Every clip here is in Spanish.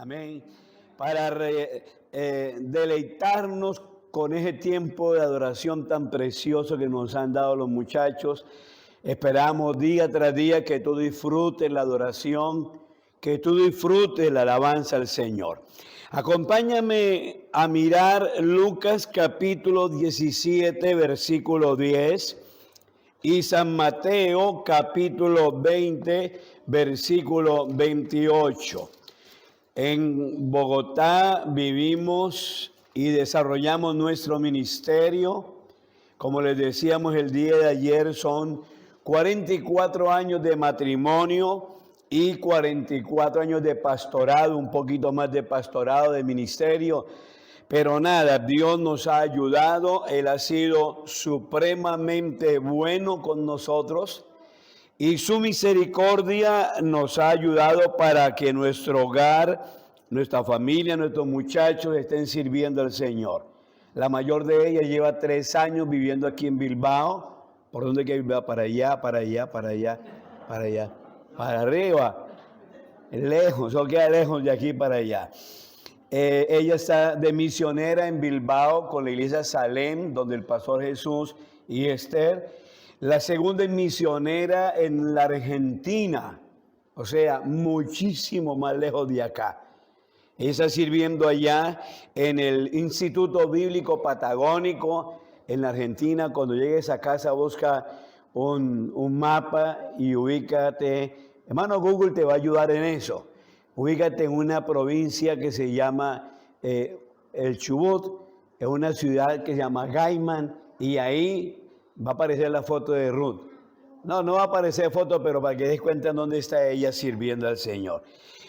Amén. Para deleitarnos con ese tiempo de adoración tan precioso que nos han dado los muchachos. Esperamos día tras día que tú disfrutes la adoración, que tú disfrutes la alabanza al Señor. Acompáñame a mirar Lucas capítulo 17, versículo 10 y San Mateo capítulo 20, versículo 28. En Bogotá vivimos y desarrollamos nuestro ministerio. Como les decíamos el día de ayer, son 44 años de matrimonio y 44 años de pastorado, un poquito más de pastorado, de ministerio. Pero nada, Dios nos ha ayudado, Él ha sido supremamente bueno con nosotros. Y su misericordia nos ha ayudado para que nuestro hogar, nuestra familia, nuestros muchachos estén sirviendo al Señor. La mayor de ellas lleva 3 años viviendo aquí en Bilbao. ¿Por dónde que Bilbao? Para allá, para allá, para allá, para allá, para arriba. Lejos, o queda lejos de aquí para allá. Ella está de misionera en Bilbao con la iglesia Salem, donde el pastor Jesús y Esther. La segunda es misionera en la Argentina, o sea, muchísimo más lejos de acá. Ella está sirviendo allá en el Instituto Bíblico Patagónico en la Argentina. Cuando llegues a casa, busca un mapa y ubícate. Hermano, Google te va a ayudar en eso. Ubícate en una provincia que se llama el Chubut, en una ciudad que se llama Gaiman, y ahí va a aparecer la foto de Ruth. No va a aparecer foto, pero para que des cuenta en dónde está ella sirviendo al Señor.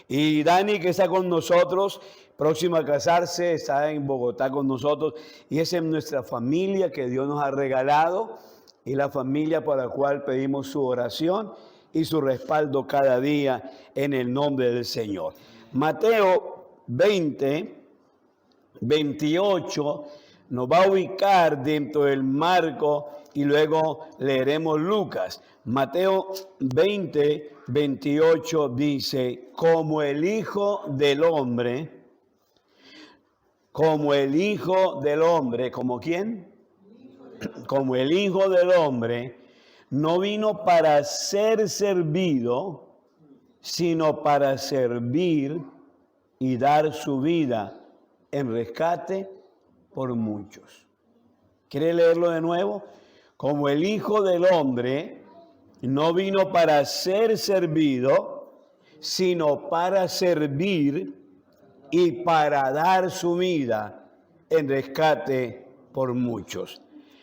Y Dani, que está con nosotros, próximo a casarse, está en Bogotá con nosotros. Y esa es nuestra familia que Dios nos ha regalado y la familia para la cual pedimos su oración y su respaldo cada día en el nombre del Señor. Mateo 20, 28 nos va a ubicar dentro del marco y luego leeremos Lucas. Mateo 20, 28 dice, como el Hijo del Hombre, ¿como quién? Como el Hijo del Hombre no vino para ser servido, sino para servir y dar su vida en rescate por muchos. ¿Quiere leerlo de nuevo? Como el Hijo del Hombre no vino para ser servido, sino para servir y para dar su vida en rescate por muchos.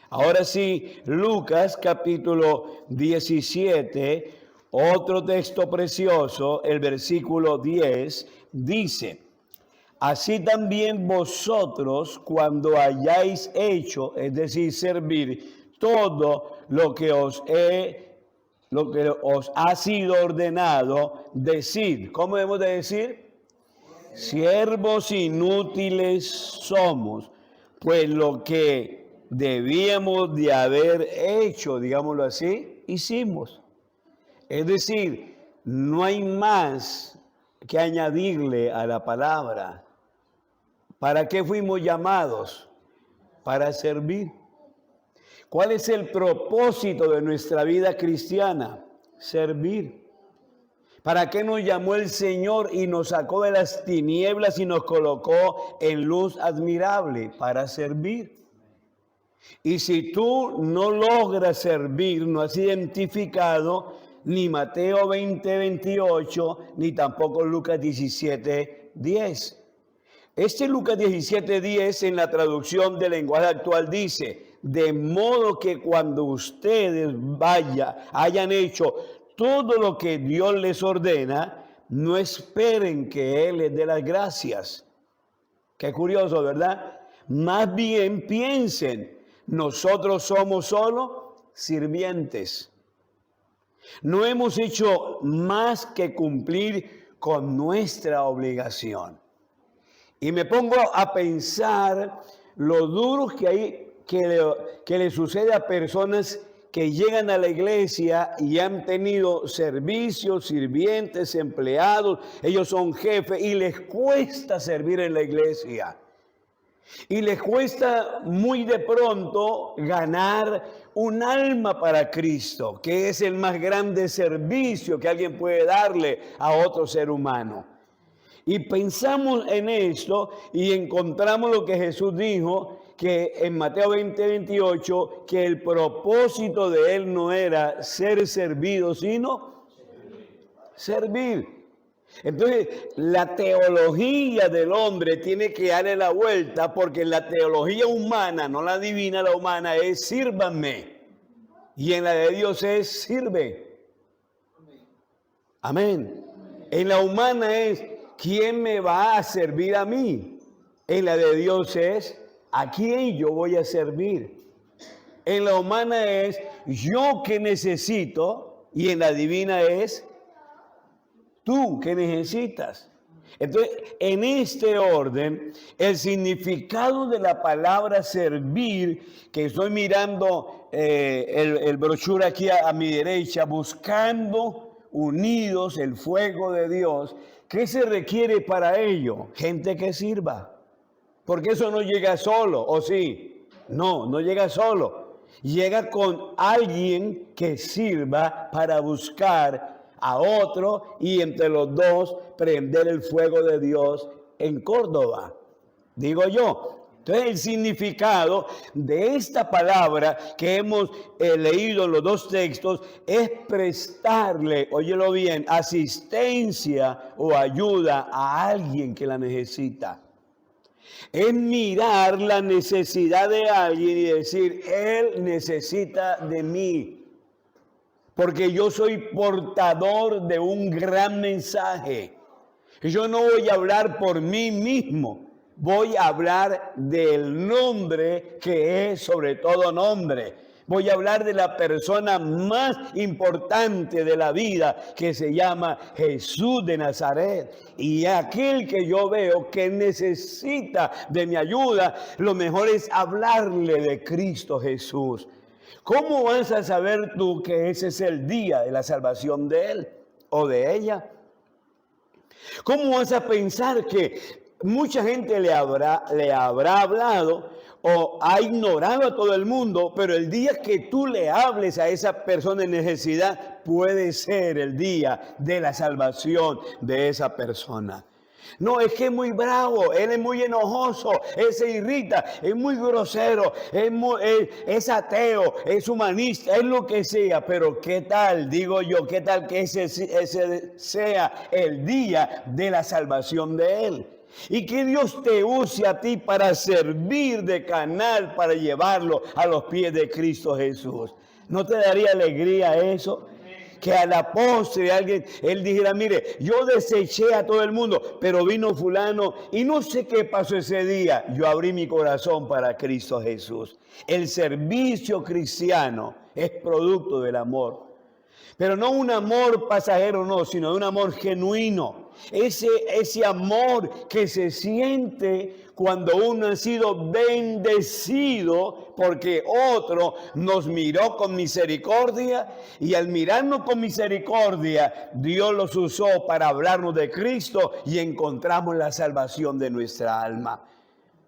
Ahora sí, Lucas capítulo 17, otro texto precioso, el versículo 10, dice: así también vosotros, cuando hayáis hecho, es decir, servir, todo lo que os ha sido ordenado, decid. ¿Cómo debemos de decir? Siervos inútiles somos, pues lo que debíamos de haber hecho, digámoslo así, hicimos. Es decir, no hay más que añadirle a la palabra. ¿Para qué fuimos llamados? Para servir. ¿Cuál es el propósito de nuestra vida cristiana? Servir. ¿Para qué nos llamó el Señor y nos sacó de las tinieblas y nos colocó en luz admirable? Para servir. Y si tú no logras servir, no has identificado ni Mateo 20, 28, ni tampoco Lucas 17, 10. Este Lucas 17:10 en la traducción del lenguaje actual dice, de modo que cuando ustedes hayan hecho todo lo que Dios les ordena, no esperen que Él les dé las gracias. Qué curioso, ¿verdad? Más bien piensen, nosotros somos solo sirvientes. No hemos hecho más que cumplir con nuestra obligación. Y me pongo a pensar lo duro que le sucede a personas que llegan a la iglesia y han tenido servicios, sirvientes, empleados, ellos son jefes y les cuesta servir en la iglesia. Y les cuesta muy de pronto ganar un alma para Cristo, que es el más grande servicio que alguien puede darle a otro ser humano. Y pensamos en esto y encontramos lo que Jesús dijo, que en Mateo 20:28, que el propósito de él no era ser servido, sino servir. Entonces, la teología del hombre tiene que darle la vuelta, porque la teología humana, no la divina, la humana es sírvanme. Y en la de Dios es sirve. Amén. En la humana es ¿quién me va a servir a mí? En la de Dios es ¿a quién yo voy a servir? En la humana es yo que necesito, y en la divina es tú que necesitas. Entonces, en este orden, el significado de la palabra servir, que estoy mirando el brochure aquí a mi derecha, buscando unidos el fuego de Dios, ¿qué se requiere para ello? Gente que sirva. Porque eso no llega solo, ¿o sí? No, no llega solo. Llega con alguien que sirva para buscar a otro y entre los dos prender el fuego de Dios en Córdoba, digo yo. Entonces el significado de esta palabra que hemos leído en los dos textos es prestarle, óyelo bien, asistencia o ayuda a alguien que la necesita. Es mirar la necesidad de alguien y decir, él necesita de mí. Porque yo soy portador de un gran mensaje. Yo no voy a hablar por mí mismo. Voy a hablar del nombre que es sobre todo nombre. Voy a hablar de la persona más importante de la vida, que se llama Jesús de Nazaret. Y aquel que yo veo que necesita de mi ayuda, lo mejor es hablarle de Cristo Jesús. ¿Cómo vas a saber tú que ese es el día de la salvación de él o de ella? ¿Cómo vas a pensar que mucha gente le habrá hablado o ha ignorado a todo el mundo, pero el día que tú le hables a esa persona en necesidad puede ser el día de la salvación de esa persona? No, es que es muy bravo, él es muy enojoso, él se irrita, es muy grosero, es ateo, es humanista, es lo que sea. Pero ¿qué tal, digo yo, qué tal que ese sea el día de la salvación de él? Y que Dios te use a ti para servir de canal, para llevarlo a los pies de Cristo Jesús. ¿No te daría alegría eso? Que a la postre él dijera, mire, yo deseché a todo el mundo, pero vino fulano y no sé qué pasó ese día. Yo abrí mi corazón para Cristo Jesús. El servicio cristiano es producto del amor. Pero no un amor pasajero, no, sino un amor genuino. Ese amor que se siente cuando uno ha sido bendecido porque otro nos miró con misericordia, y al mirarnos con misericordia, Dios los usó para hablarnos de Cristo y encontramos la salvación de nuestra alma.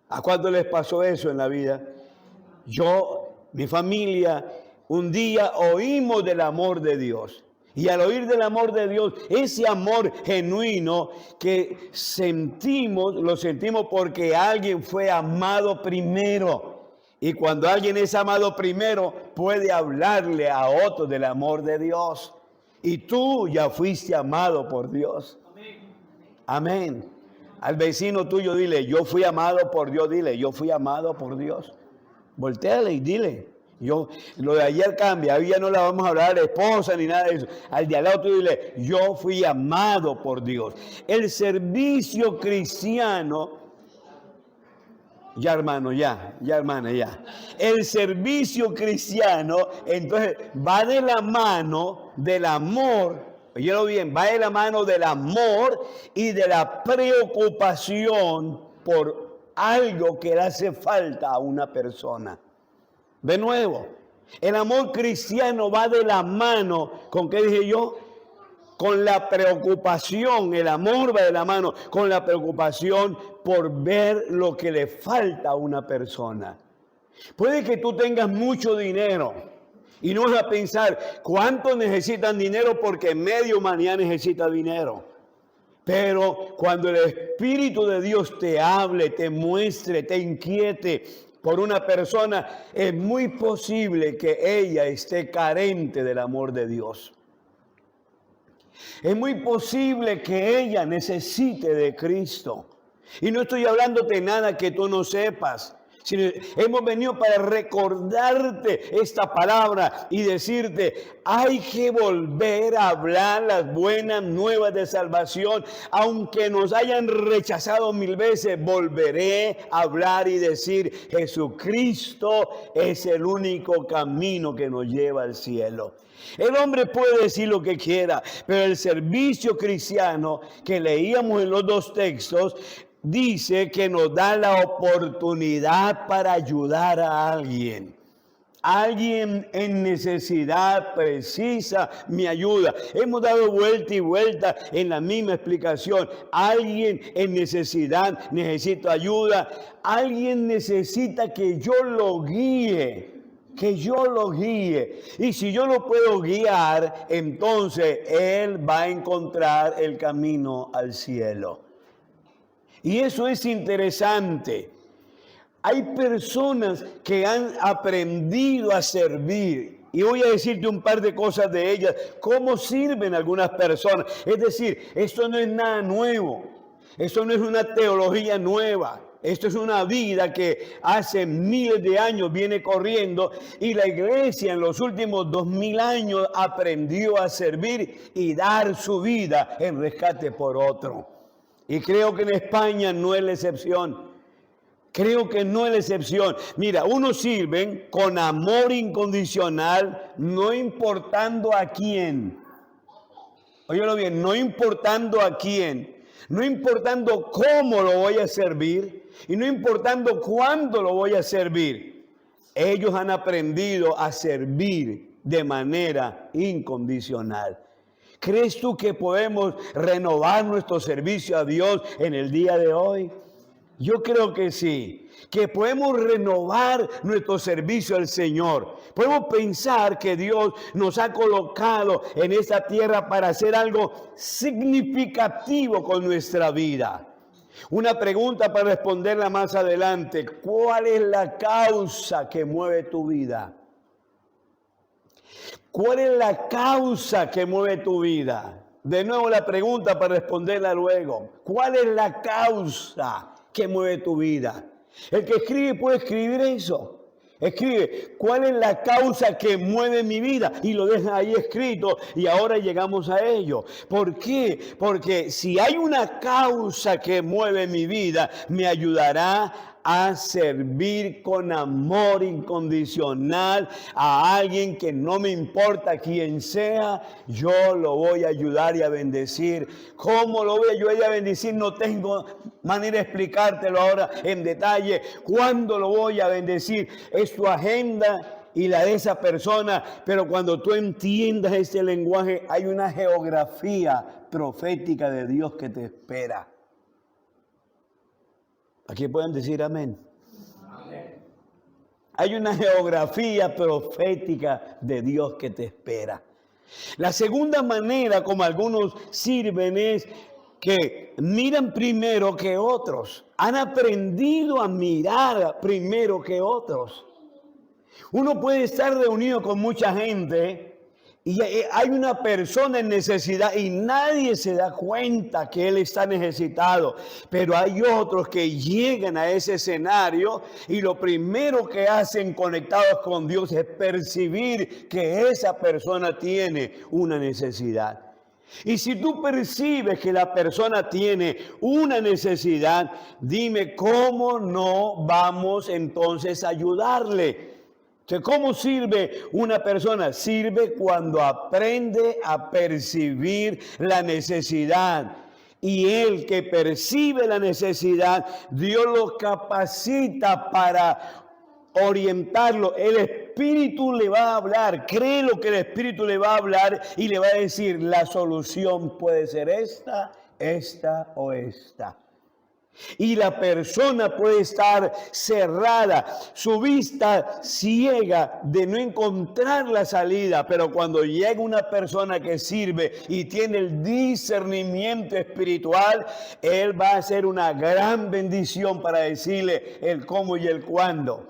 ¿A cuánto les pasó eso en la vida? Yo, mi familia, un día oímos del amor de Dios. Y al oír del amor de Dios, ese amor genuino que sentimos, lo sentimos porque alguien fue amado primero. Y cuando alguien es amado primero, puede hablarle a otro del amor de Dios. Y tú ya fuiste amado por Dios. Amén. Al vecino tuyo dile, yo fui amado por Dios. Dile, yo fui amado por Dios. Voltéale y dile. Lo de ayer cambia, hoy ya no la vamos a hablar de esposa ni nada de eso. Al de al lado tú dile, yo fui amado por Dios. El servicio cristiano, ya hermano, ya hermana, ya. El servicio cristiano, entonces, va de la mano del amor, óyelo bien, va de la mano del amor y de la preocupación por algo que le hace falta a una persona. De nuevo, El amor cristiano va de la mano, ¿con qué dije yo? Con la preocupación. El amor va de la mano con la preocupación por ver lo que le falta a una persona. Puede que tú tengas mucho dinero y no vas a pensar cuánto necesitan dinero porque medio humanidad necesita dinero. Pero cuando el Espíritu de Dios te hable, te muestre, te inquiete por una persona, es muy posible que ella esté carente del amor de Dios. Es muy posible que ella necesite de Cristo. Y no estoy hablándote nada que tú no sepas, sino hemos venido para recordarte esta palabra y decirte, hay que volver a hablar las buenas nuevas de salvación. Aunque nos hayan rechazado 1000 veces, volveré a hablar y decir, Jesucristo es el único camino que nos lleva al cielo. El hombre puede decir lo que quiera, pero el servicio cristiano que leíamos en los 2 textos dice que nos da la oportunidad para ayudar a alguien. Alguien en necesidad precisa mi ayuda. Hemos dado vuelta y vuelta en la misma explicación. Alguien en necesidad necesita ayuda. Alguien necesita que yo lo guíe. Que yo lo guíe. Y si yo lo puedo guiar, entonces él va a encontrar el camino al cielo. Y eso es interesante. Hay personas que han aprendido a servir. Y voy a decirte un par de cosas de ellas. Cómo sirven algunas personas. Es decir, esto no es nada nuevo. Esto no es una teología nueva. Esto es una vida que hace miles de años viene corriendo y la iglesia en los últimos 2000 años aprendió a servir y dar su vida en rescate por otro. Y creo que en España no es la excepción. Creo que no es la excepción. Mira, unos sirven con amor incondicional, no importando a quién. Óyelo bien, no importando a quién. No importando cómo lo voy a servir y no importando cuándo lo voy a servir. Ellos han aprendido a servir de manera incondicional. ¿Crees tú que podemos renovar nuestro servicio a Dios en el día de hoy? Yo creo que sí, que podemos renovar nuestro servicio al Señor. Podemos pensar que Dios nos ha colocado en esta tierra para hacer algo significativo con nuestra vida. Una pregunta para responderla más adelante. ¿Cuál es la causa que mueve tu vida? ¿Cuál es la causa que mueve tu vida? De nuevo la pregunta para responderla luego. ¿Cuál es la causa que mueve tu vida? El que escribe puede escribir eso. Escribe, ¿cuál es la causa que mueve mi vida? Y lo deja ahí escrito y ahora llegamos a ello. ¿Por qué? Porque si hay una causa que mueve mi vida, me ayudará a servir con amor incondicional a alguien que no me importa quién sea, yo lo voy a ayudar y a bendecir. ¿Cómo lo voy a ayudar y a bendecir? No tengo manera de explicártelo ahora en detalle. ¿Cuándo lo voy a bendecir? Es tu agenda y la de esa persona, pero cuando tú entiendas este lenguaje, hay una geografía profética de Dios que te espera. Aquí pueden decir amén. Amén. Hay una geografía profética de Dios que te espera. La segunda manera como algunos sirven es que miran primero que otros. Han aprendido a mirar primero que otros. Uno puede estar reunido con mucha gente y hay una persona en necesidad y nadie se da cuenta que él está necesitado. Pero hay otros que llegan a ese escenario y lo primero que hacen conectados con Dios es percibir que esa persona tiene una necesidad. Y si tú percibes que la persona tiene una necesidad, dime cómo no vamos entonces a ayudarle. ¿Cómo sirve una persona? Sirve cuando aprende a percibir la necesidad. Y el que percibe la necesidad, Dios lo capacita para orientarlo. El Espíritu le va a hablar, cree lo que el Espíritu le va a hablar y le va a decir, la solución puede ser esta, esta o esta. Y la persona puede estar cerrada, su vista ciega de no encontrar la salida, pero cuando llega una persona que sirve y tiene el discernimiento espiritual, él va a ser una gran bendición para decirle el cómo y el cuándo.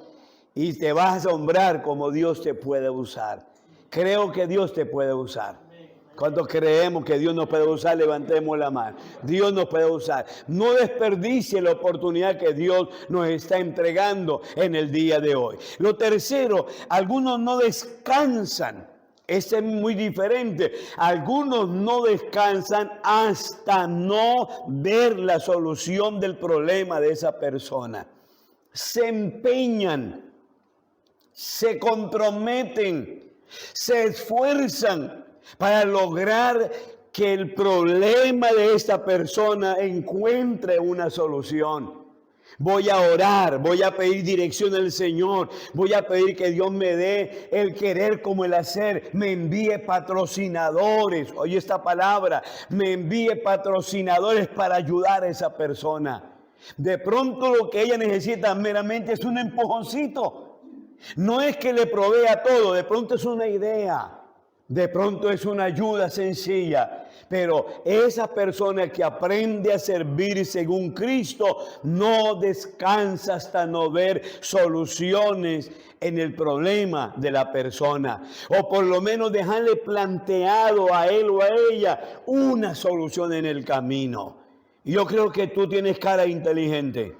Y te vas a asombrar cómo Dios te puede usar. Creo que Dios te puede usar. ¿Cuántos creemos que Dios nos puede usar? Levantemos la mano. Dios nos puede usar. No desperdicie la oportunidad que Dios nos está entregando en el día de hoy. Lo tercero, algunos no descansan. Este es muy diferente. Algunos no descansan hasta no ver la solución del problema de esa persona. Se empeñan, se comprometen, se esfuerzan para lograr que el problema de esta persona encuentre una solución. Voy a orar, voy a pedir dirección al Señor, voy a pedir que Dios me dé el querer como el hacer, me envíe patrocinadores, oye esta palabra, me envíe patrocinadores para ayudar a esa persona. De pronto lo que ella necesita meramente es un empujoncito. No es que le provea todo, de pronto es una idea. De pronto es una ayuda sencilla, pero esa persona que aprende a servir según Cristo no descansa hasta no ver soluciones en el problema de la persona. O por lo menos dejarle planteado a él o a ella una solución en el camino. Yo creo que tú tienes cara inteligente.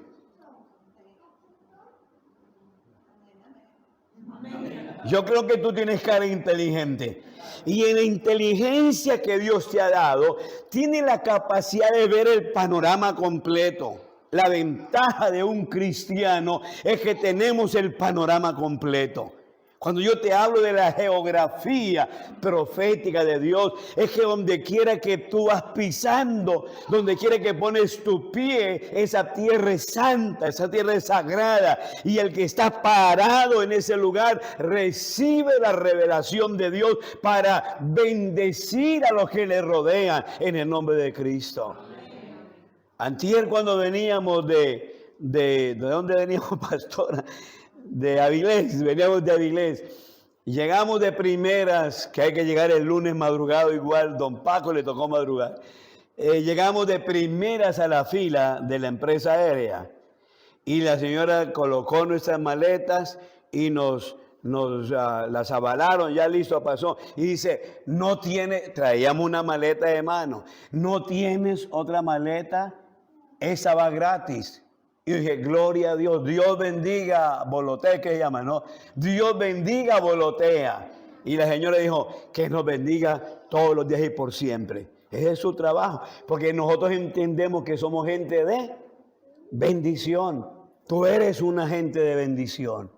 Yo creo que tú tienes cara inteligente. Y en la inteligencia que Dios te ha dado, tiene la capacidad de ver el panorama completo. La ventaja de un cristiano es que tenemos el panorama completo. Cuando yo te hablo de la geografía profética de Dios, es que donde quiera que tú vas pisando, donde quiera que pones tu pie, esa tierra es santa, esa tierra es sagrada. Y el que está parado en ese lugar recibe la revelación de Dios para bendecir a los que le rodean en el nombre de Cristo. Antier cuando veníamos ¿de dónde veníamos, pastora? De Avilés, veníamos de Avilés. Llegamos de primeras, que hay que llegar el lunes madrugado igual, don Paco le tocó madrugar. Llegamos de primeras a la fila de la empresa aérea y la señora colocó nuestras maletas y nos las avalaron, ya listo, pasó. Y dice, traíamos una maleta de mano, ¿no tienes otra maleta? Esa va gratis. Y dije, gloria a Dios, Dios bendiga Volotea, que se llama, ¿no? Dios bendiga Volotea. Y la señora dijo, que nos bendiga todos los días y por siempre. Ese es su trabajo, porque nosotros entendemos que somos gente de bendición. Tú eres una gente de bendición.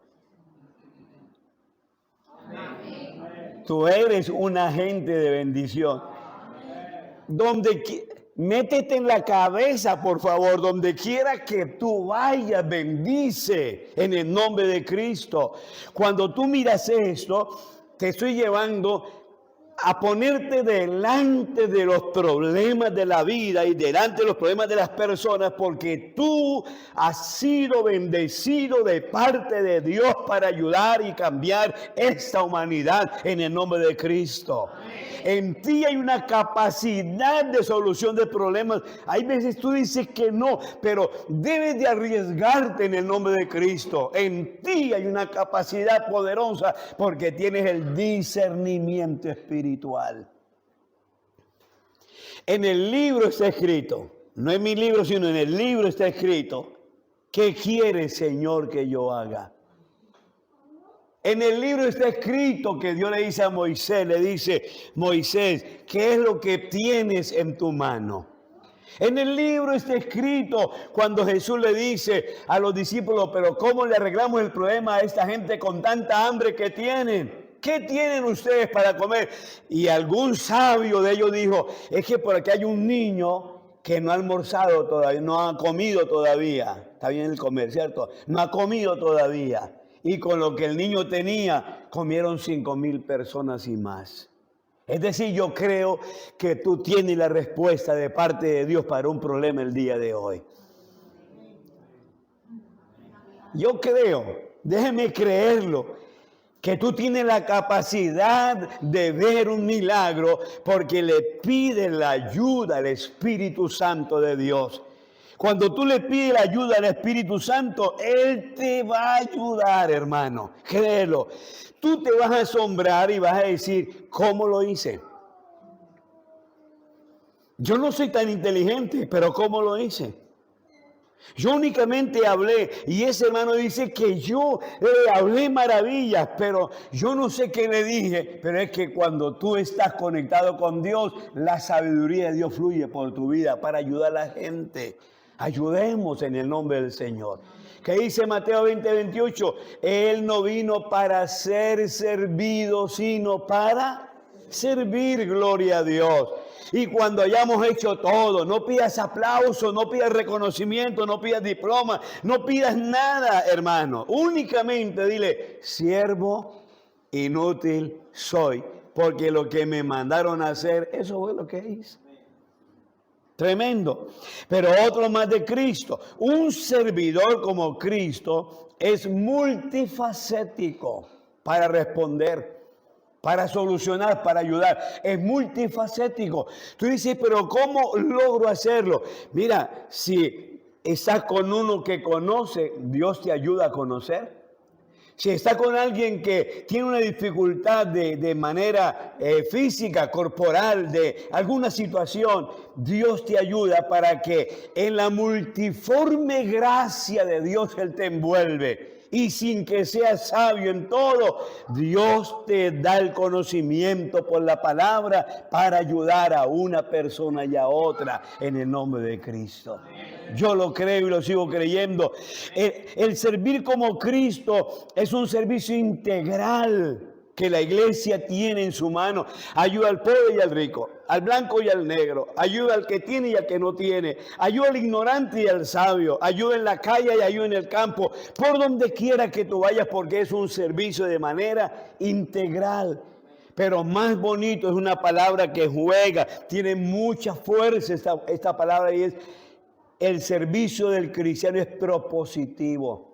Tú eres una gente de bendición. Métete en la cabeza, por favor, donde quiera que tú vayas, bendice en el nombre de Cristo. Cuando tú miras esto, te estoy llevando a ponerte delante de los problemas de la vida y delante de los problemas de las personas, porque tú has sido bendecido de parte de Dios para ayudar y cambiar esta humanidad en el nombre de Cristo. En ti hay una capacidad de solución de problemas. Hay veces tú dices que no, pero debes de arriesgarte en el nombre de Cristo. En ti hay una capacidad poderosa porque tienes el discernimiento espiritual. En el libro está escrito, no en mi libro, sino en el libro está escrito, ¿qué quiere, Señor, que yo haga? En el libro está escrito que Dios le dice a Moisés, le dice, Moisés, ¿qué es lo que tienes en tu mano? En el libro está escrito cuando Jesús le dice a los discípulos, pero ¿cómo le arreglamos el problema a esta gente con tanta hambre que tienen? ¿Qué tienen ustedes para comer? Y algún sabio de ellos dijo, es que por aquí hay un niño que no ha almorzado todavía, no ha comido todavía. Está bien el comer, ¿cierto? No ha comido todavía. y con lo que el niño tenía, comieron 5,000 personas y más. Es decir, yo creo que tú tienes la respuesta de parte de Dios para un problema el día de hoy. Yo creo, déjeme creerlo, que tú tienes la capacidad de ver un milagro porque le pides la ayuda al Espíritu Santo de Dios. Cuando tú le pides la ayuda al Espíritu Santo, Él te va a ayudar, hermano. Créelo. Tú te vas a asombrar y vas a decir, ¿cómo lo hice? Yo no soy tan inteligente, pero ¿cómo lo hice? Yo únicamente hablé y ese hermano dice que yo le hablé maravillas, pero yo no sé qué le dije, pero es que cuando tú estás conectado con Dios, la sabiduría de Dios fluye por tu vida para ayudar a la gente. Ayudemos en el nombre del Señor. ¿Qué dice Mateo 20:28? Él no vino para ser servido, sino para servir, gloria a Dios. Y cuando hayamos hecho todo, no pidas aplauso, no pidas reconocimiento, no pidas diploma, no pidas nada, hermano. Únicamente dile, siervo inútil soy, porque lo que me mandaron a hacer, eso fue lo que hice. Tremendo. Pero otro más de Cristo. Un servidor como Cristo es multifacético para responder, para solucionar, para ayudar. Es multifacético. Tú dices, pero ¿cómo logro hacerlo? Mira, si estás con uno que conoce, Dios te ayuda a conocer. Si está con alguien que tiene una dificultad de manera física, corporal, de alguna situación, Dios te ayuda para que en la multiforme gracia de Dios Él te envuelve. Y sin que seas sabio en todo, Dios te da el conocimiento por la palabra para ayudar a una persona y a otra en el nombre de Cristo. Yo lo creo y lo sigo creyendo. El servir como Cristo es un servicio integral que la iglesia tiene en su mano. Ayuda al pobre y al rico, al blanco y al negro. Ayuda al que tiene y al que no tiene. Ayuda al ignorante y al sabio. Ayuda en la calle y ayuda en el campo. Por donde quiera que tú vayas, porque es un servicio de manera integral. Pero más bonito es una palabra que juega. Tiene mucha fuerza esta palabra, y es el servicio del cristiano es propositivo.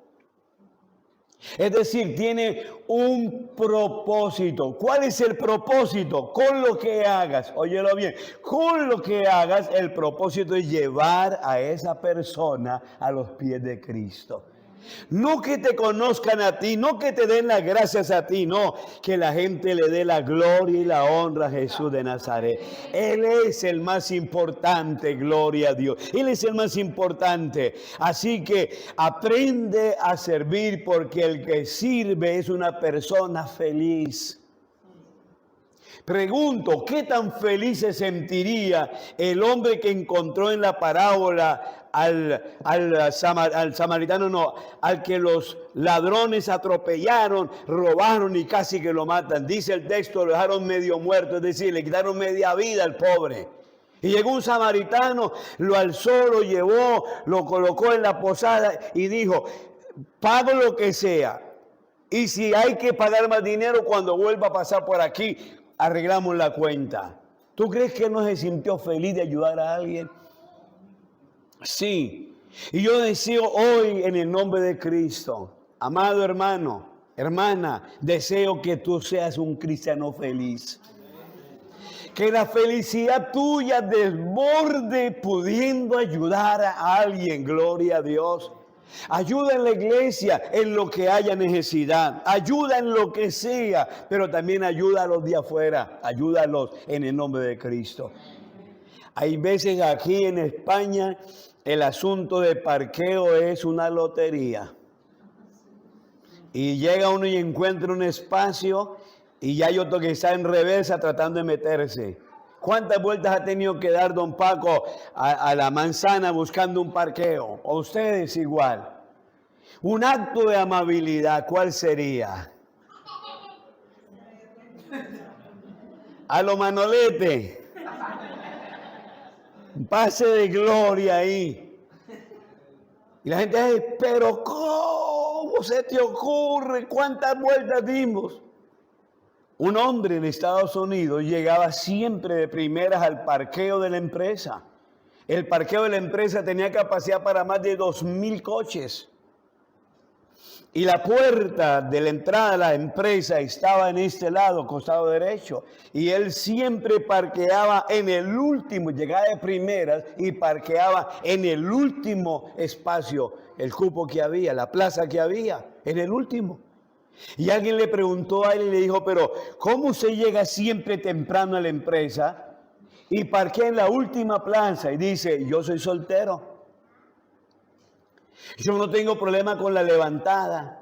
Es decir, tiene un propósito. ¿Cuál es el propósito? Con lo que hagas, óyelo bien, con lo que hagas, el propósito es llevar a esa persona a los pies de Cristo. No que te conozcan a ti, no que te den las gracias a ti, no, que la gente le dé la gloria y la honra a Jesús de Nazaret. Él es el más importante, gloria a Dios. Él es el más importante. Así que aprende a servir, porque el que sirve es una persona feliz. Pregunto, ¿qué tan feliz se sentiría el hombre que encontró en la parábola al samaritano, al que los ladrones atropellaron, robaron y casi que lo matan? Dice el texto, lo dejaron medio muerto, es decir, le quitaron media vida al pobre. Y llegó un samaritano, lo alzó, lo llevó, lo colocó en la posada y dijo, pago lo que sea. Y si hay que pagar más dinero cuando vuelva a pasar por aquí, arreglamos la cuenta. ¿Tú crees que no se sintió feliz de ayudar a alguien? Sí. Y yo deseo hoy, en el nombre de Cristo, amado hermano, hermana, deseo que tú seas un cristiano feliz. Que la felicidad tuya desborde pudiendo ayudar a alguien. Gloria a Dios. Ayuda en la iglesia en lo que haya necesidad. Ayuda en lo que sea, pero también ayuda a los de afuera. Ayúdalos en el nombre de Cristo. Hay veces aquí en España el asunto de parqueo es una lotería. Y llega uno y encuentra un espacio y ya hay otro que está en reversa tratando de meterse. ¿Cuántas vueltas ha tenido que dar don Paco a la manzana buscando un parqueo? ¿O ustedes igual? Un acto de amabilidad, ¿cuál sería? A lo Manolete. Un pase de gloria ahí. Y la gente dice, pero ¿cómo? ¿Cómo se te ocurre? ¿Cuántas vueltas dimos? Un hombre en Estados Unidos llegaba siempre de primeras al parqueo de la empresa. El parqueo de la empresa tenía capacidad para más de 2,000 coches. Y la puerta de la entrada a la empresa estaba en este lado, costado derecho. Y él siempre parqueaba en el último, llegaba de primeras y parqueaba en el último espacio, el cupo que había, la plaza que había, en el último. Y alguien le preguntó a él y le dijo, pero ¿cómo usted llega siempre temprano a la empresa y parquea en la última plaza? Y dice, yo soy soltero. Yo no tengo problema con la levantada.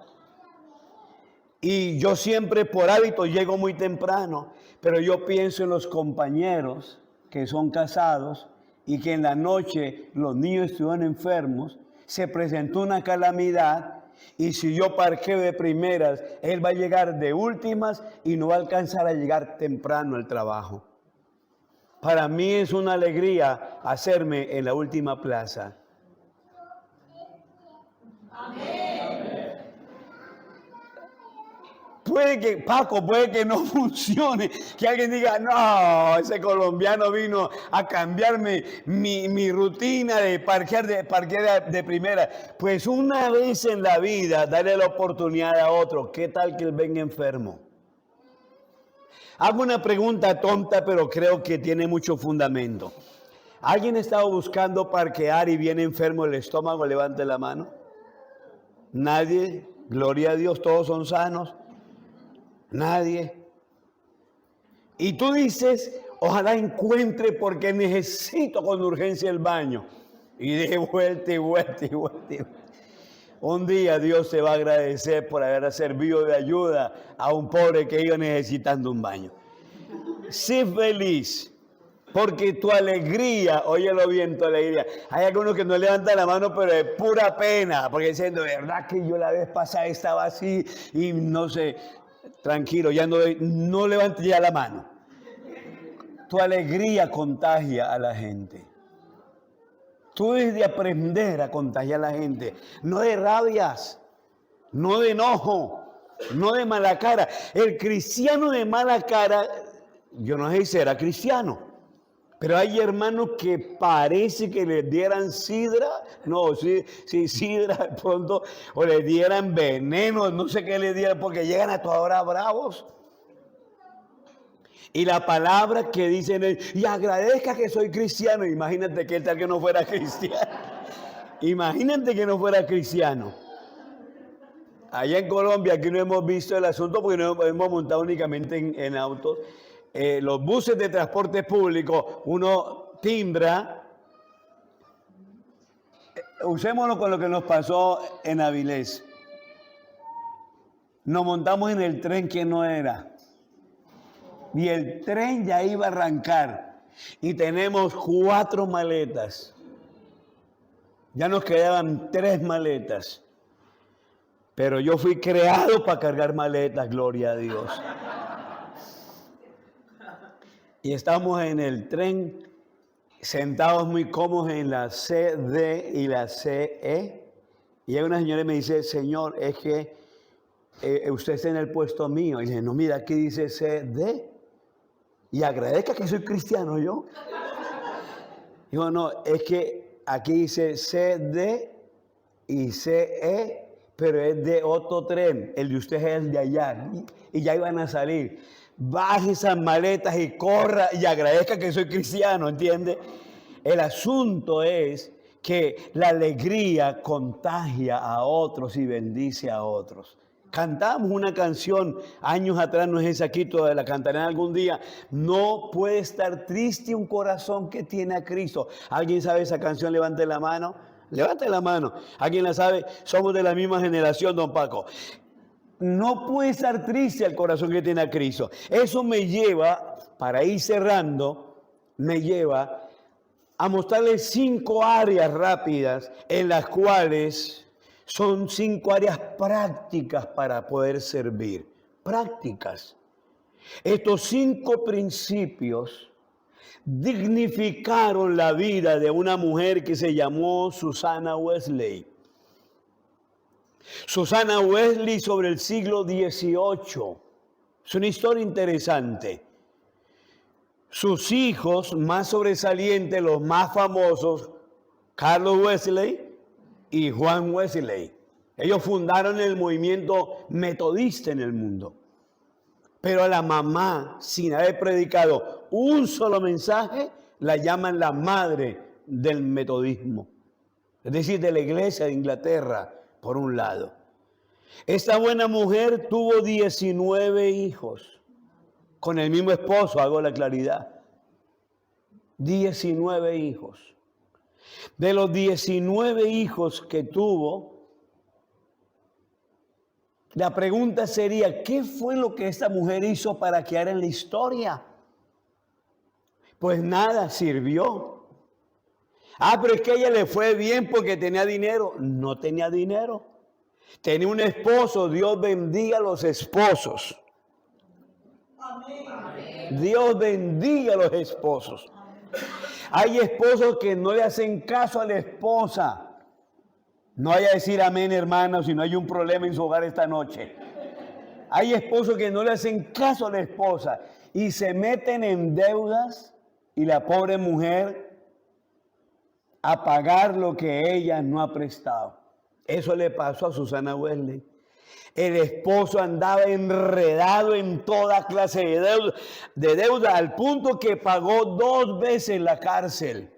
Y yo siempre por hábito llego muy temprano. Pero yo pienso en los compañeros que son casados y que en la noche los niños estuvieron enfermos. Se presentó una calamidad y si yo parqueo de primeras, él va a llegar de últimas y no va a alcanzar a llegar temprano al trabajo. Para mí es una alegría hacerme en la última plaza. Puede que no funcione, que alguien diga, no, ese colombiano vino a cambiarme mi rutina de parquear de primera. Pues una vez en la vida, darle la oportunidad a otro. ¿Qué tal que él venga enfermo? Hago una pregunta tonta, pero creo que tiene mucho fundamento. ¿Alguien ha estado buscando parquear y viene enfermo el estómago? Levante la mano. Nadie. Gloria a Dios, todos son sanos. Nadie. Y tú dices, ojalá encuentre porque necesito con urgencia el baño. Y de vuelta y vuelta y vuelta y vuelta. Un día Dios te va a agradecer por haber servido de ayuda a un pobre que iba necesitando un baño. Sé feliz, porque tu alegría, óyelo bien, tu alegría. Hay algunos que no levantan la mano, pero es pura pena, porque dicen, de verdad que yo la vez pasada estaba así y no sé. Tranquilo, ya no levante ya la mano. Tu alegría contagia a la gente. Tú debes de aprender a contagiar a la gente. No de rabias, no de enojo, no de mala cara. El cristiano de mala cara, yo no sé si será cristiano. Pero hay hermanos que parece que les dieran sidra, no, sí, sidra de pronto, o les dieran veneno, no sé qué les dieran, porque llegan a toda hora bravos. Y la palabra que dicen es, y agradezca que soy cristiano. Imagínate que tal que no fuera cristiano. Imagínate que no fuera cristiano. Allá en Colombia, aquí no hemos visto el asunto porque no hemos montado únicamente en autos. Los buses de transporte público, uno timbra. Usémoslo con lo que nos pasó en Avilés. Nos montamos en el tren que no era. Y el tren ya iba a arrancar. Y tenemos 4 maletas. Ya nos quedaban 3 maletas. Pero yo fui creado para cargar maletas, gloria a Dios. Y estamos en el tren, sentados muy cómodos en la C, D y la CE. Y hay una señora que me dice, señor, es que usted está en el puesto mío. Y le dije, no, mira, aquí dice CD. Y agradezca que soy cristiano yo. Digo, no, es que aquí dice CD y CE, pero es de otro tren. El de usted es el de allá. Y ya iban a salir. Baje esas maletas y corra y agradezca que soy cristiano, ¿entiende? El asunto es que la alegría contagia a otros y bendice a otros. Cantamos una canción años atrás, no es esa aquí, todavía la cantaré algún día. No puede estar triste un corazón que tiene a Cristo. ¿Alguien sabe esa canción? Levante la mano. Levante la mano. ¿Alguien la sabe? Somos de la misma generación, don Paco. No puede estar triste el corazón que tiene a Cristo. Eso me lleva, para ir cerrando, me lleva a mostrarles 5 áreas rápidas en las cuales son 5 áreas prácticas para poder servir. Prácticas. Estos 5 principios dignificaron la vida de una mujer que se llamó Susana Wesley. Susana Wesley sobre el siglo XVIII. Es una historia interesante. Sus hijos más sobresalientes, los más famosos, Carlos Wesley y Juan Wesley. Ellos fundaron el movimiento metodista en el mundo. Pero a la mamá, sin haber predicado un solo mensaje, la llaman la madre del metodismo. Es decir, de la iglesia de Inglaterra, por un lado. Esta buena mujer tuvo 19 hijos. Con el mismo esposo, hago la claridad. 19 hijos. De los 19 hijos que tuvo, la pregunta sería, ¿qué fue lo que esta mujer hizo para quedar en la historia? Pues nada, sirvió. Pero es que a ella le fue bien porque tenía dinero. No tenía dinero. Tenía un esposo. Dios bendiga a los esposos. Amén. Dios bendiga a los esposos. Hay esposos que no le hacen caso a la esposa. No vaya a decir amén, hermanos, si no hay un problema en su hogar esta noche. Hay esposos que no le hacen caso a la esposa y se meten en deudas y la pobre mujer a pagar lo que ella no ha prestado. Eso le pasó a Susana Wesley. El esposo andaba enredado en toda clase de deuda al punto que pagó 2 veces la cárcel.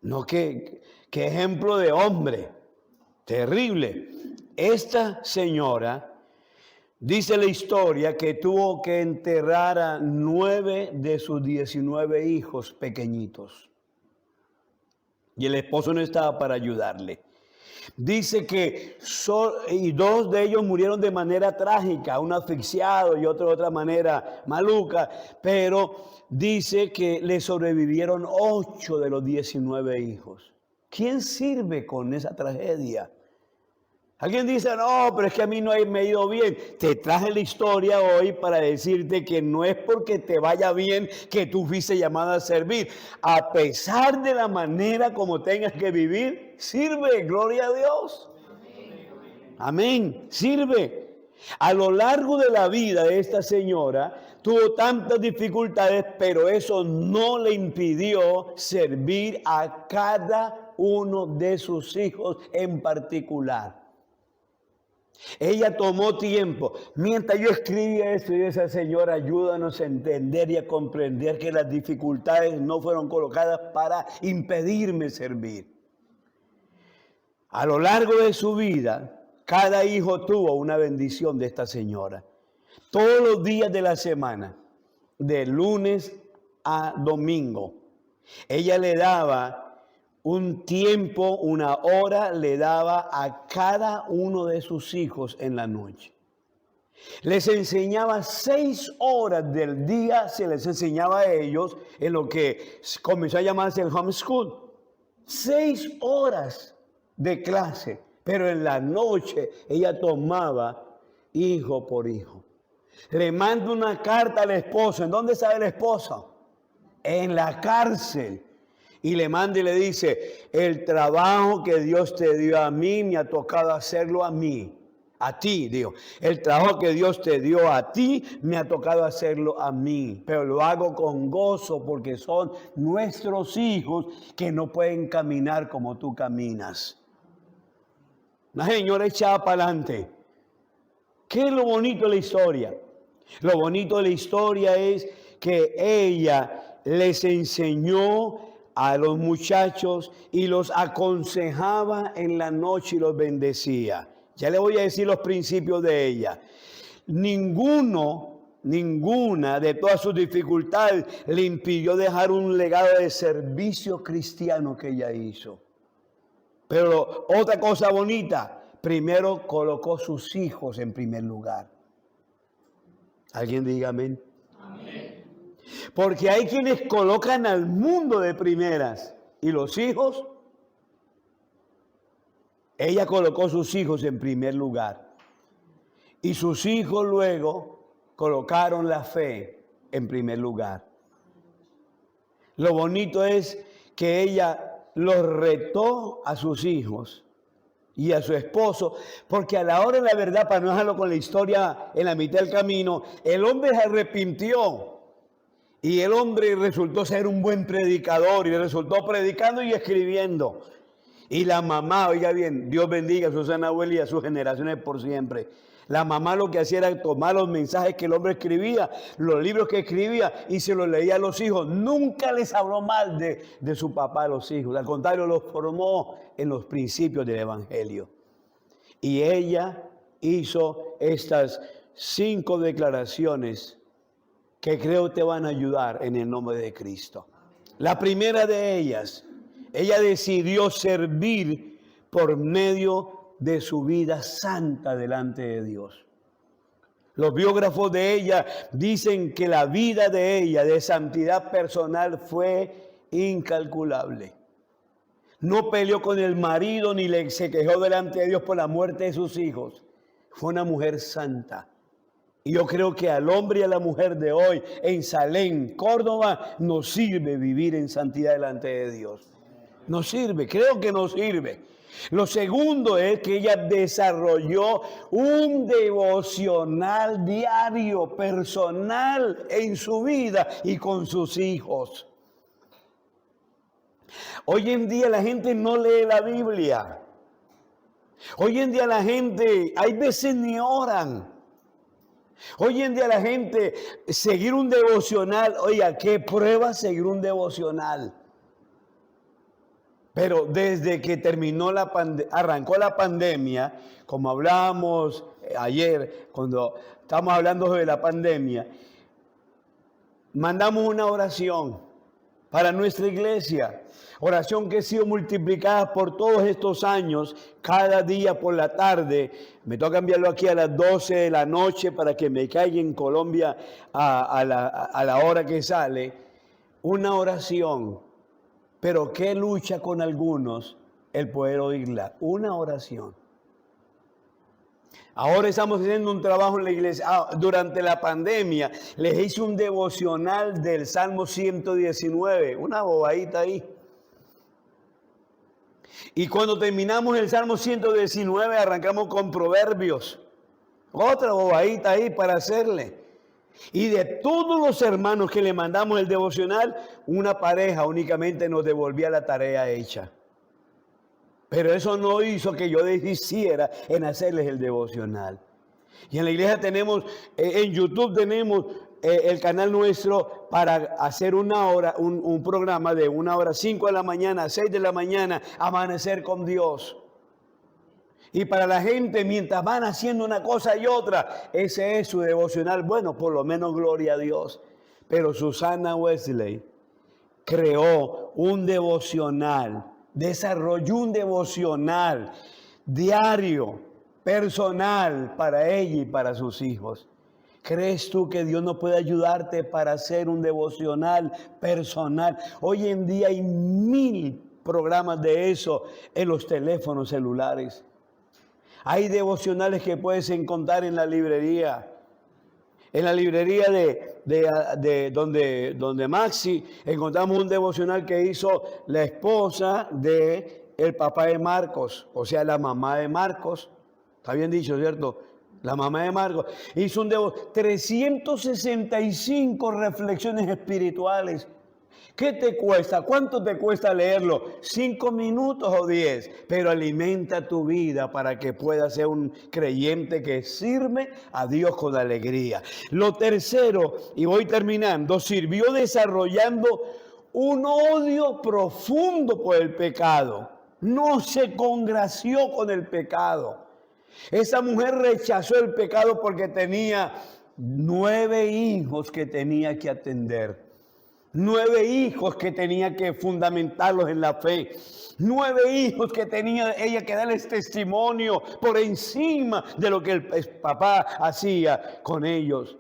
No, qué ejemplo de hombre. Terrible. Esta señora, dice la historia, que tuvo que enterrar a 9 de sus 19 hijos pequeñitos. Y el esposo no estaba para ayudarle. Dice que 2 de ellos murieron de manera trágica, uno asfixiado y otro de otra manera maluca, pero dice que le sobrevivieron 8 de los 19 hijos. ¿Quién sirve con esa tragedia? Alguien dice, no, pero es que a mí no me ha ido bien. Te traje la historia hoy para decirte que no es porque te vaya bien que tú fuiste llamado a servir. A pesar de la manera como tengas que vivir, sirve, gloria a Dios. Amén, sirve. A lo largo de la vida de esta señora, tuvo tantas dificultades, pero eso no le impidió servir a cada uno de sus hijos en particular. Ella tomó tiempo. Mientras yo escribía esto, y esa señora, ayúdanos a entender y a comprender que las dificultades no fueron colocadas para impedirme servir. A lo largo de su vida, cada hijo tuvo una bendición de esta señora. Todos los días de la semana, de lunes a domingo, ella le daba un tiempo, una hora, le daba a cada uno de sus hijos en la noche. Les enseñaba 6 horas del día, se les enseñaba a ellos en lo que comenzó a llamarse el homeschool. 6 horas de clase, pero en la noche ella tomaba hijo por hijo. Le manda una carta al esposo. ¿En dónde está el esposo? En la cárcel. Y le manda y le dice, el trabajo que Dios te dio a mí, me ha tocado hacerlo a mí. A ti, digo. El trabajo que Dios te dio a ti, me ha tocado hacerlo a mí. Pero lo hago con gozo porque son nuestros hijos que no pueden caminar como tú caminas. La señora echaba para adelante. ¿Qué es lo bonito de la historia? Lo bonito de la historia es que ella les enseñó a los muchachos y los aconsejaba en la noche y los bendecía. Ya le voy a decir los principios de ella. Ninguna de todas sus dificultades le impidió dejar un legado de servicio cristiano que ella hizo. Pero otra cosa bonita, primero colocó sus hijos en primer lugar. ¿Alguien diga amén? Amén. Porque hay quienes colocan al mundo de primeras y los hijos. Ella colocó sus hijos en primer lugar y sus hijos luego colocaron la fe en primer lugar. Lo bonito es que ella los retó a sus hijos y a su esposo, porque a la hora de la verdad, para no dejarlo con la historia en la mitad del camino, el hombre se arrepintió y el hombre resultó ser un buen predicador y resultó predicando y escribiendo. Y la mamá, oiga bien, Dios bendiga a Susana Abuela y a sus generaciones por siempre. La mamá lo que hacía era tomar los mensajes que el hombre escribía, los libros que escribía y se los leía a los hijos. Nunca les habló mal de su papá a los hijos. Al contrario, los formó en los principios del Evangelio. Y ella hizo estas 5 declaraciones que creo te van a ayudar en el nombre de Cristo. La primera de ellas, ella decidió servir por medio de su vida santa delante de Dios. Los biógrafos de ella dicen que la vida de ella de santidad personal fue incalculable. No peleó con el marido ni se quejó delante de Dios por la muerte de sus hijos. Fue una mujer santa. Y yo creo que al hombre y a la mujer de hoy en Salem, Córdoba, nos sirve vivir en santidad delante de Dios. Nos sirve, creo que nos sirve. Lo segundo es que ella desarrolló un devocional diario, personal en su vida y con sus hijos. Hoy en día la gente no lee la Biblia. Hoy en día la gente, hay veces ni oran. Hoy en día la gente, seguir un devocional, oiga, ¿qué prueba seguir un devocional? Pero desde que arrancó la pandemia, como hablábamos ayer, cuando estábamos hablando de la pandemia, mandamos una oración para nuestra iglesia. Oración que ha sido multiplicada por todos estos años, cada día por la tarde. Me toca enviarlo aquí a las 12 de la noche para que me caiga en Colombia a la hora que sale. Una oración. Pero ¿qué lucha con algunos el poder oírla? Una oración. Ahora estamos haciendo un trabajo en la iglesia. Durante la pandemia les hice un devocional del Salmo 119, una bobadita ahí. Y cuando terminamos el Salmo 119 arrancamos con Proverbios. Otra bobadita ahí para hacerle. Y de todos los hermanos que le mandamos el devocional, una pareja únicamente nos devolvía la tarea hecha. Pero eso no hizo que yo deshiciera en hacerles el devocional. Y en la iglesia tenemos, en YouTube tenemos el canal nuestro para hacer una hora, un programa de 1 hora, 5 de la mañana, 6 de la mañana, amanecer con Dios. Y para la gente, mientras van haciendo una cosa y otra, ese es su devocional. Bueno, por lo menos gloria a Dios. Pero Susana Wesley creó un devocional, desarrolló un devocional diario, personal, para ella y para sus hijos. ¿Crees tú que Dios no puede ayudarte para hacer un devocional personal? Hoy en día hay 1000 programas de eso en los teléfonos celulares. Hay devocionales que puedes encontrar en la librería. En la librería de donde Maxi encontramos un devocional que hizo la esposa de el papá de Marcos, o sea, la mamá de Marcos. Está bien dicho, ¿cierto? La mamá de Marcos hizo 365 reflexiones espirituales. ¿Qué te cuesta? ¿Cuánto te cuesta leerlo? 5 minutos o 10. Pero alimenta tu vida para que puedas ser un creyente que sirve a Dios con alegría. Lo tercero, y voy terminando, sirvió desarrollando un odio profundo por el pecado. No se congració con el pecado. Esa mujer rechazó el pecado porque tenía 9 hijos que tenía que atender. 9 hijos que tenía que fundamentarlos en la fe. 9 hijos que tenía ella que darles testimonio por encima de lo que el papá hacía con ellos.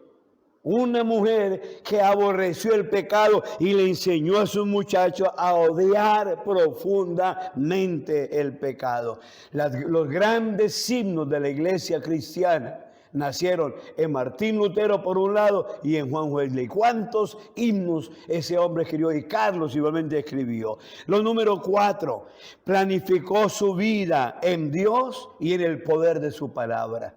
Una mujer que aborreció el pecado y le enseñó a sus muchachos a odiar profundamente el pecado. Los grandes signos de la iglesia cristiana nacieron en Martín Lutero por un lado y en Juan Wesley. ¿Cuántos himnos ese hombre escribió? Y Carlos igualmente escribió. Lo número 4, planificó su vida en Dios y en el poder de su palabra.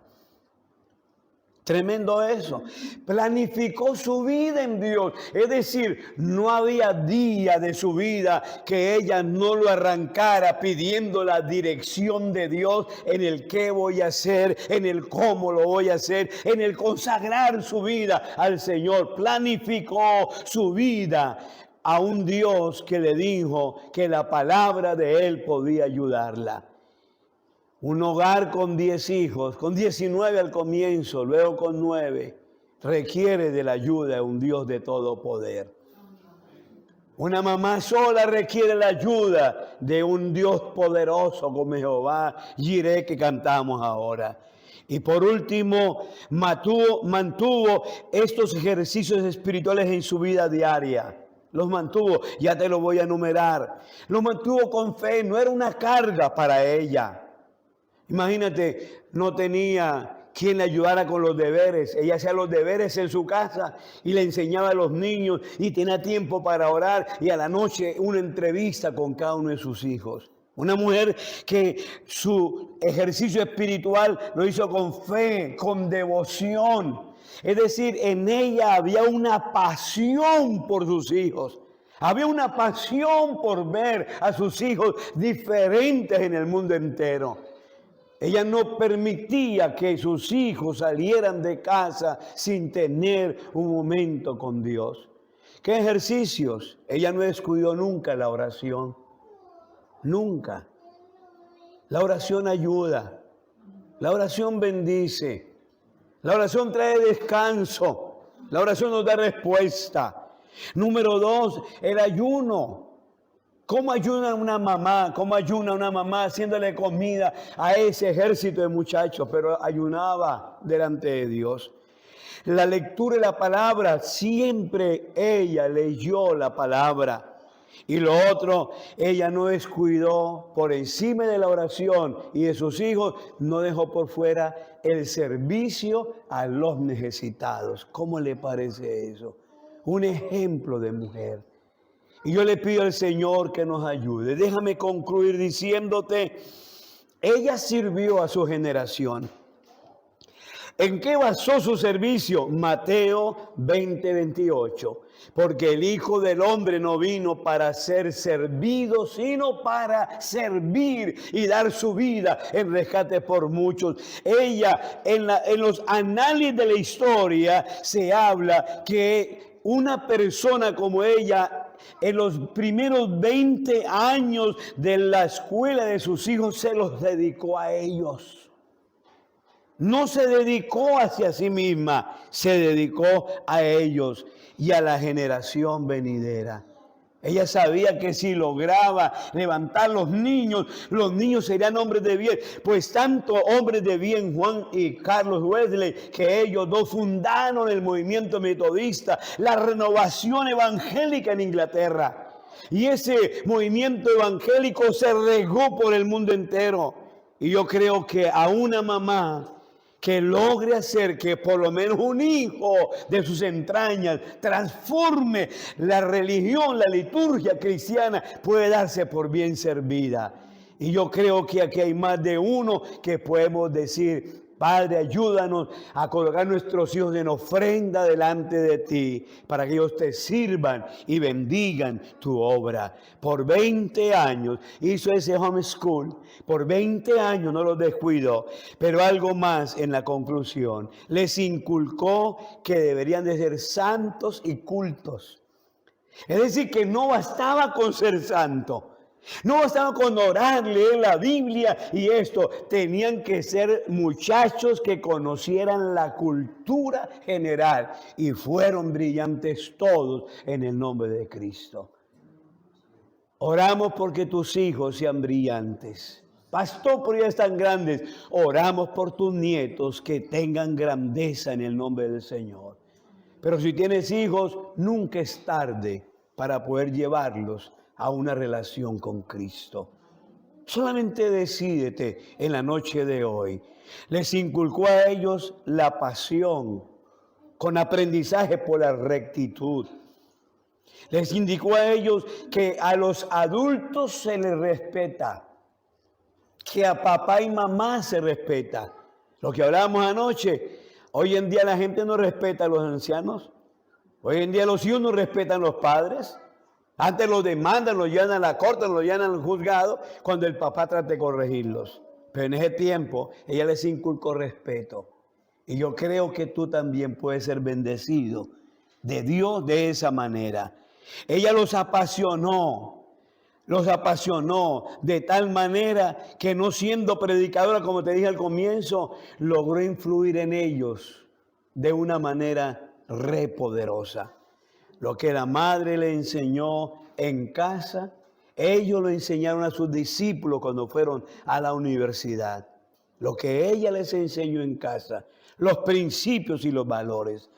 Tremendo eso. Planificó su vida en Dios. Es decir, no había día de su vida que ella no lo arrancara pidiendo la dirección de Dios en el qué voy a hacer, en el cómo lo voy a hacer, en el consagrar su vida al Señor. Planificó su vida a un Dios que le dijo que la palabra de Él podía ayudarla. Un hogar con 10 hijos, con 19 al comienzo, luego con 9, requiere de la ayuda de un Dios de todo poder. Una mamá sola requiere la ayuda de un Dios poderoso como Jehová Jireh que cantamos ahora. Y por último, mantuvo estos ejercicios espirituales en su vida diaria. Los mantuvo, ya te lo voy a enumerar. Los mantuvo con fe, no era una carga para ella. Imagínate, no tenía quien le ayudara con los deberes. Ella hacía los deberes en su casa y le enseñaba a los niños y tenía tiempo para orar y a la noche una entrevista con cada uno de sus hijos. Una mujer que su ejercicio espiritual lo hizo con fe, con devoción. Es decir, en ella había una pasión por sus hijos. Había una pasión por ver a sus hijos diferentes en el mundo entero. Ella no permitía que sus hijos salieran de casa sin tener un momento con Dios. ¿Qué ejercicios? Ella no descuidó nunca la oración. Nunca. La oración ayuda. La oración bendice. La oración trae descanso. La oración nos da respuesta. Número 2, el ayuno. ¿Cómo ayuna una mamá? ¿Cómo ayuna una mamá haciéndole comida a ese ejército de muchachos? Pero ayunaba delante de Dios. La lectura de la palabra, siempre ella leyó la palabra. Y lo otro, ella no descuidó por encima de la oración y de sus hijos, no dejó por fuera el servicio a los necesitados. ¿Cómo le parece eso? Un ejemplo de mujer. Y yo le pido al Señor que nos ayude. Déjame concluir diciéndote, ella sirvió a su generación. ¿En qué basó su servicio? Mateo 20:28. Porque el Hijo del Hombre no vino para ser servido, sino para servir y dar su vida en rescate por muchos. Ella, en los análisis de la historia, se habla que una persona como ella, en los primeros 20 años de la escuela de sus hijos, se los dedicó a ellos. No se dedicó hacia sí misma, se dedicó a ellos y a la generación venidera. Ella sabía que si lograba levantar los niños serían hombres de bien. Pues tanto hombres de bien, Juan y Carlos Wesley, que ellos dos fundaron el movimiento metodista, la renovación evangélica en Inglaterra. Y ese movimiento evangélico se regó por el mundo entero. Y yo creo que a una mamá que logre hacer que por lo menos un hijo de sus entrañas transforme la religión, la liturgia cristiana, puede darse por bien servida. Y yo creo que aquí hay más de uno que podemos decir: Padre, ayúdanos a colocar nuestros hijos en ofrenda delante de ti, para que ellos te sirvan y bendigan tu obra. Por 20 años hizo ese homeschool, por 20 años no los descuidó, pero algo más en la conclusión. Les inculcó que deberían de ser santos y cultos. Es decir, que no bastaba con ser santo. No bastaba con orar, leer la Biblia y esto. Tenían que ser muchachos que conocieran la cultura general. Y fueron brillantes todos en el nombre de Cristo. Oramos porque tus hijos sean brillantes. Pastor, por ellos tan grandes. Oramos por tus nietos que tengan grandeza en el nombre del Señor. Pero si tienes hijos, nunca es tarde para poder llevarlos a una relación con Cristo. Solamente decídete en la noche de hoy. Les inculcó a ellos la pasión con aprendizaje por la rectitud. Les indicó a ellos que a los adultos se les respeta, que a papá y mamá se respeta. Lo que hablábamos anoche, hoy en día la gente no respeta a los ancianos. Hoy en día los hijos no respetan a los padres. Antes los demandan, los llevan a la corte, los llevan al juzgado cuando el papá trata de corregirlos. Pero en ese tiempo ella les inculcó respeto. Y yo creo que tú también puedes ser bendecido de Dios de esa manera. Ella los apasionó de tal manera que no siendo predicadora, como te dije al comienzo, logró influir en ellos de una manera poderosa. Lo que la madre le enseñó en casa, ellos lo enseñaron a sus discípulos cuando fueron a la universidad. Lo que ella les enseñó en casa, los principios y los valores.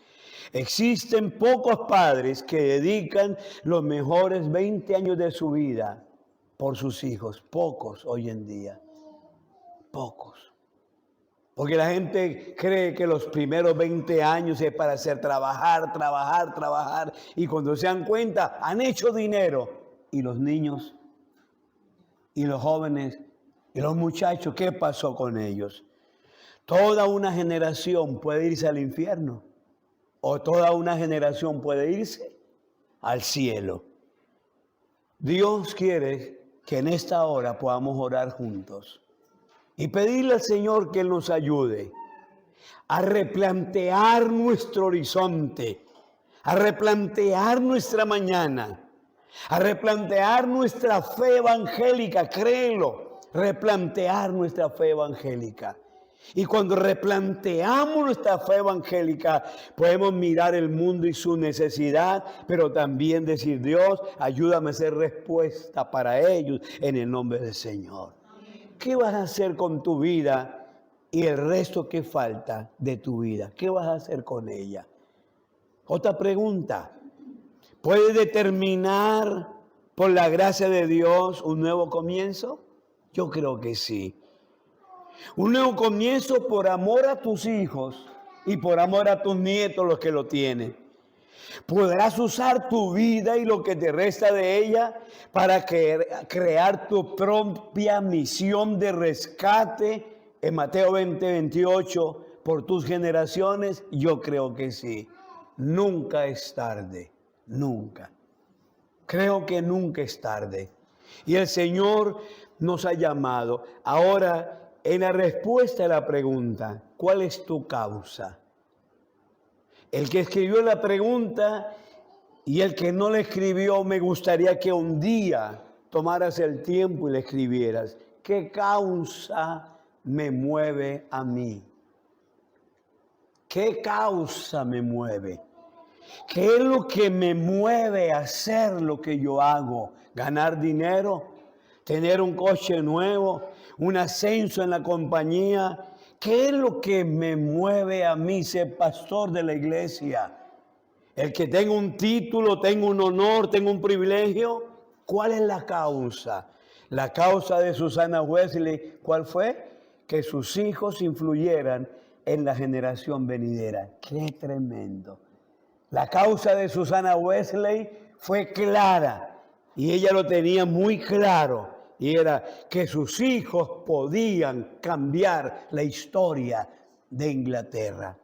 Existen pocos padres que dedican los mejores 20 años de su vida por sus hijos. Pocos hoy en día. Pocos. Porque la gente cree que los primeros 20 años es para hacer trabajar. Y cuando se dan cuenta, han hecho dinero. Y los niños, y los jóvenes, y los muchachos, ¿qué pasó con ellos? Toda una generación puede irse al infierno. O toda una generación puede irse al cielo. Dios quiere que en esta hora podamos orar juntos y pedirle al Señor que Él nos ayude a replantear nuestro horizonte, a replantear nuestra mañana, a replantear nuestra fe evangélica, créelo, replantear nuestra fe evangélica. Y cuando replanteamos nuestra fe evangélica, podemos mirar el mundo y su necesidad, pero también decir, Dios, ayúdame a ser respuesta para ellos en el nombre del Señor. ¿Qué vas a hacer con tu vida y el resto que falta de tu vida? ¿Qué vas a hacer con ella? Otra pregunta. ¿Puedes determinar por la gracia de Dios un nuevo comienzo? Yo creo que sí. Un nuevo comienzo por amor a tus hijos y por amor a tus nietos, los que lo tienen. Podrás usar tu vida y lo que te resta de ella para crear tu propia misión de rescate en Mateo 20:28 por tus generaciones. Yo creo que sí. Nunca es tarde, nunca. Creo que nunca es tarde. Y el Señor nos ha llamado. Ahora, en la respuesta a la pregunta, ¿cuál es tu causa? El que escribió la pregunta y el que no la escribió, me gustaría que un día tomaras el tiempo y le escribieras. ¿Qué causa me mueve a mí? ¿Qué causa me mueve? ¿Qué es lo que me mueve a hacer lo que yo hago? ¿Ganar dinero? ¿Tener un coche nuevo? ¿Un ascenso en la compañía? ¿Qué es lo que me mueve a mí ser pastor de la iglesia? El que tenga un título, tenga un honor, tenga un privilegio. ¿Cuál es la causa? La causa de Susana Wesley, ¿cuál fue? Que sus hijos influyeran en la generación venidera. ¡Qué tremendo! La causa de Susana Wesley fue clara y ella lo tenía muy claro. Y era que sus hijos podían cambiar la historia de Inglaterra.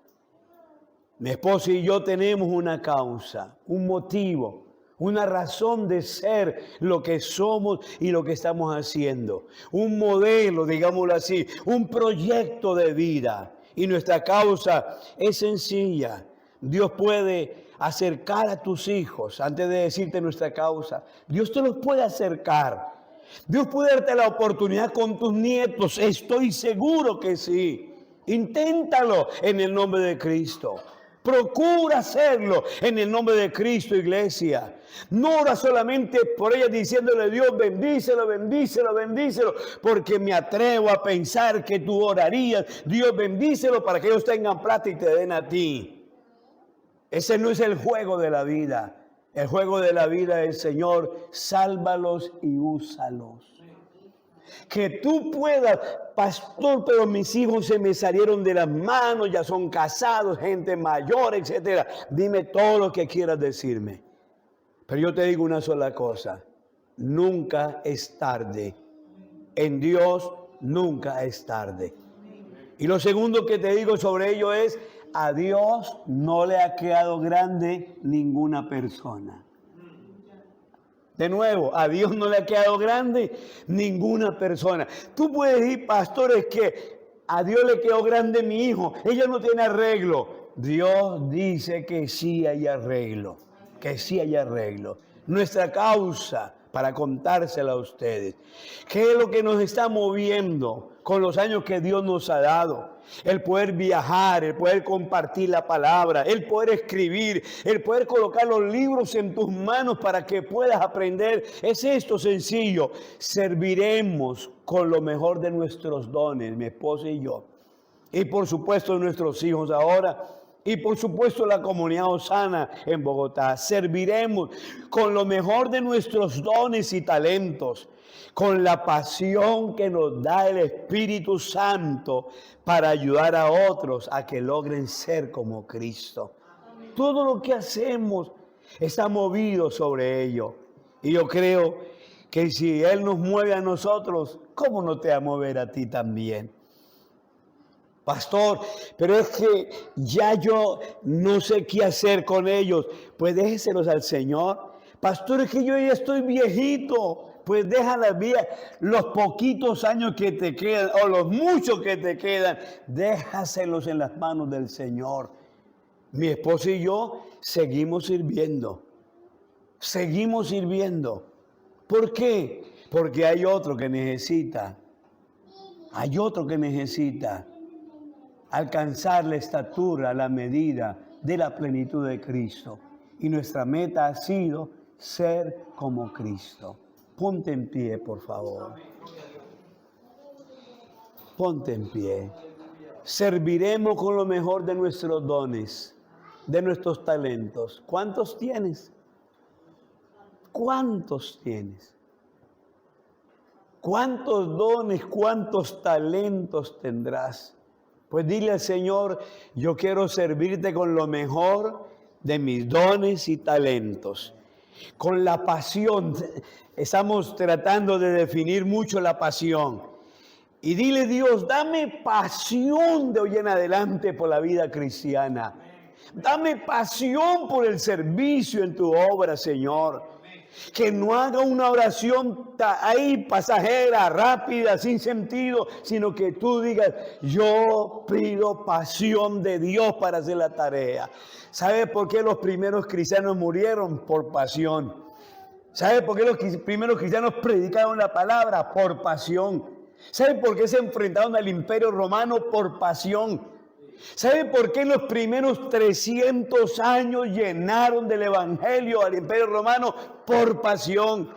Mi esposa y yo tenemos una causa, un motivo, una razón de ser lo que somos y lo que estamos haciendo. Un modelo, digámoslo así, un proyecto de vida. Y nuestra causa es sencilla. Dios puede acercar a tus hijos, antes de decirte nuestra causa, Dios te los puede acercar. Dios puede darte la oportunidad con tus nietos, estoy seguro que sí. Inténtalo en el nombre de Cristo. Procura hacerlo en el nombre de Cristo, iglesia. No ora solamente por ella diciéndole, Dios, bendícelo, bendícelo, bendícelo, porque me atrevo a pensar que tú orarías, Dios, bendícelo para que ellos tengan plata y te den a ti. Ese no es el juego de la vida. El juego de la vida es, Señor, sálvalos y úsalos. Que tú puedas, pastor, pero mis hijos se me salieron de las manos, ya son casados, gente mayor, etc. Dime todo lo que quieras decirme. Pero yo te digo una sola cosa, nunca es tarde. En Dios nunca es tarde. Y lo segundo que te digo sobre ello es, a Dios no le ha quedado grande ninguna persona. De nuevo, a Dios no le ha quedado grande ninguna persona. Tú puedes decir, pastores, que a Dios le quedó grande mi hijo. Ella no tiene arreglo. Dios dice que sí hay arreglo. Que sí hay arreglo. Nuestra causa, para contársela a ustedes, ¿qué es lo que nos está moviendo con los años que Dios nos ha dado? El poder viajar, el poder compartir la palabra, el poder escribir, el poder colocar los libros en tus manos para que puedas aprender. Es esto sencillo. Serviremos con lo mejor de nuestros dones, mi esposa y yo. Y por supuesto nuestros hijos ahora. Y por supuesto la comunidad Osana en Bogotá. Serviremos con lo mejor de nuestros dones y talentos, con la pasión que nos da el Espíritu Santo para ayudar a otros a que logren ser como Cristo. Todo lo que hacemos está movido sobre ello. Y yo creo que si Él nos mueve a nosotros, ¿cómo no te va a mover a ti también? Pastor, pero es que ya yo no sé qué hacer con ellos. Pues déjeselos al Señor. Pastor, es que yo ya estoy viejito. Pues déjala bien. Los poquitos años que te quedan, o los muchos que te quedan, déjaselos en las manos del Señor. Mi esposa y yo seguimos sirviendo. Seguimos sirviendo. ¿Por qué? Porque hay otro que necesita. Hay otro que necesita alcanzar la estatura, la medida de la plenitud de Cristo. Y nuestra meta ha sido ser como Cristo. Ponte en pie, por favor. Ponte en pie. Serviremos con lo mejor de nuestros dones, de nuestros talentos. ¿Cuántos tienes? ¿Cuántos tienes? ¿Cuántos dones, cuántos talentos tendrás? Pues dile al Señor, yo quiero servirte con lo mejor de mis dones y talentos. Con la pasión, estamos tratando de definir mucho la pasión. Y dile, Dios, dame pasión de hoy en adelante por la vida cristiana. Dame pasión por el servicio en tu obra, Señor. Que no haga una oración ahí pasajera, rápida, sin sentido, sino que tú digas, yo pido pasión de Dios para hacer la tarea. ¿Sabe por qué los primeros cristianos murieron? Por pasión. ¿Sabe por qué los primeros cristianos predicaron la palabra? Por pasión. ¿Sabe por qué se enfrentaron al Imperio Romano? Por pasión. ¿Sabe por qué en los primeros 300 años llenaron del Evangelio al Imperio Romano? Por pasión.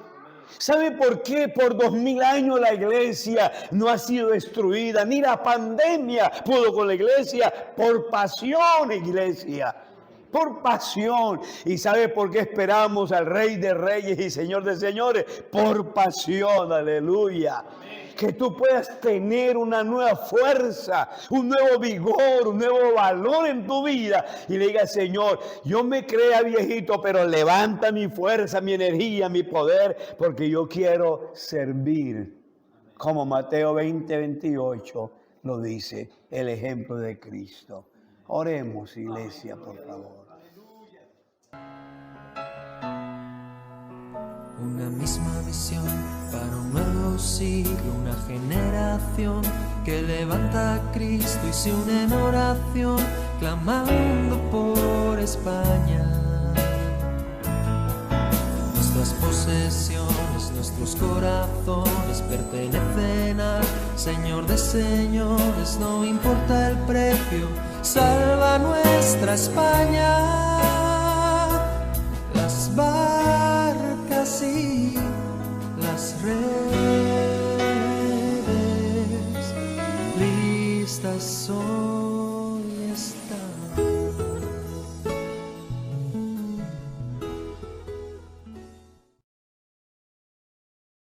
¿Sabe por qué por 2000 años la iglesia no ha sido destruida? Ni la pandemia pudo con la iglesia. Por pasión, iglesia. Por pasión. ¿Y sabe por qué esperamos al Rey de Reyes y Señor de Señores? Por pasión, aleluya. Que tú puedas tener una nueva fuerza, un nuevo vigor, un nuevo valor en tu vida. Y le diga, Señor, yo me crea viejito, pero levanta mi fuerza, mi energía, mi poder, porque yo quiero servir. Como Mateo 20:28 lo dice, el ejemplo de Cristo. Oremos, iglesia, por favor. Una misma visión para un nuevo siglo, una generación que levanta a Cristo y se une en oración, clamando por España. Nuestras posesiones, nuestros corazones pertenecen al Señor de señores, no importa el precio, salva nuestra España. Las